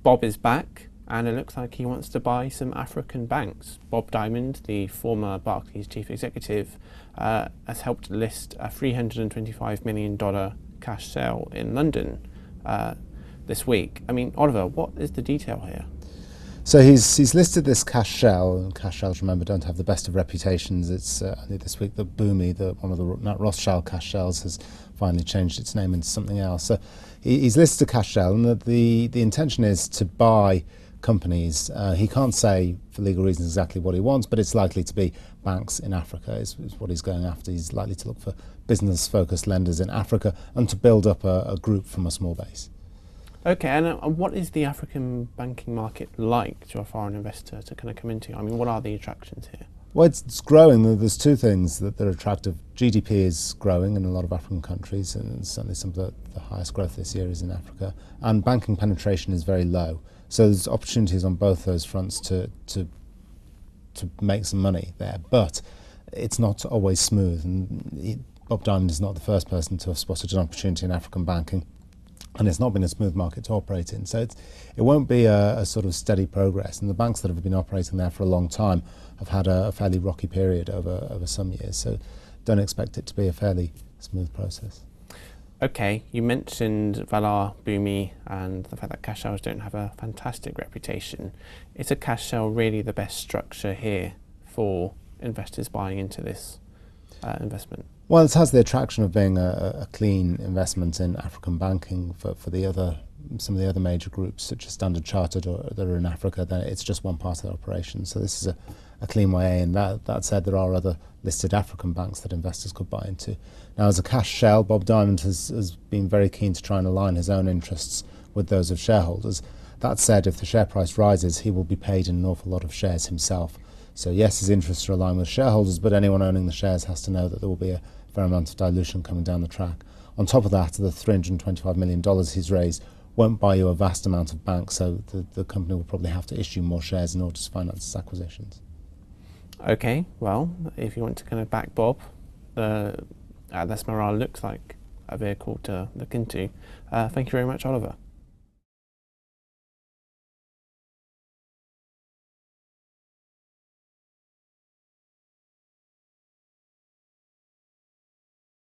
Bob is back, and it looks like he wants to buy some African banks. Bob Diamond, the former Barclays chief executive, has helped list a $325 million cash sale in London this week. I mean, Oliver, what is the detail here? So he's listed this cash shell, and cash shells, remember, don't have the best of reputations. It's only this week that Boomi, one of the Rothschild cash shells, has finally changed its name into something else. So he's listed a cash shell, and the intention is to buy companies. He can't say for legal reasons exactly what he wants, but it's likely to be banks in Africa is what he's going after. He's likely to look for business-focused lenders in Africa and to build up a group from a small base. Okay, and what is the African banking market like to a foreign investor to kind of come into? I mean, what are the attractions here? Well, it's growing. There's two things that are attractive. GDP is growing in a lot of African countries, and certainly some of the highest growth this year is in Africa. And banking penetration is very low. So there's opportunities on both those fronts to make some money there. But it's not always smooth. And Bob Diamond is not the first person to have spotted an opportunity in African banking. And it's not been a smooth market to operate in. So it won't be a sort of steady progress. And the banks that have been operating there for a long time have had a fairly rocky period over some years. So don't expect it to be a fairly smooth process. Okay, you mentioned Valar, Boomi, and the fact that cash shells don't have a fantastic reputation. Is a cash shell really the best structure here for investors buying into this investment? Well, it has the attraction of being a clean investment in African banking for some of the other major groups, such as Standard Chartered, that are in Africa. Then it's just one part of their operation. So this is a clean way in. That said, there are other listed African banks that investors could buy into. Now, as a cash shell, Bob Diamond has been very keen to try and align his own interests with those of shareholders. That said, if the share price rises, he will be paid in an awful lot of shares himself. So yes, his interests are aligned with shareholders, but anyone owning the shares has to know that there will be a fair amount of dilution coming down the track. On top of that, the $325 million he's raised won't buy you a vast amount of banks, so the company will probably have to issue more shares in order to finance its acquisitions. Okay, well, if you want to kind of back Bob, the Atlas Moral looks like a vehicle to look into. Thank you very much, Oliver.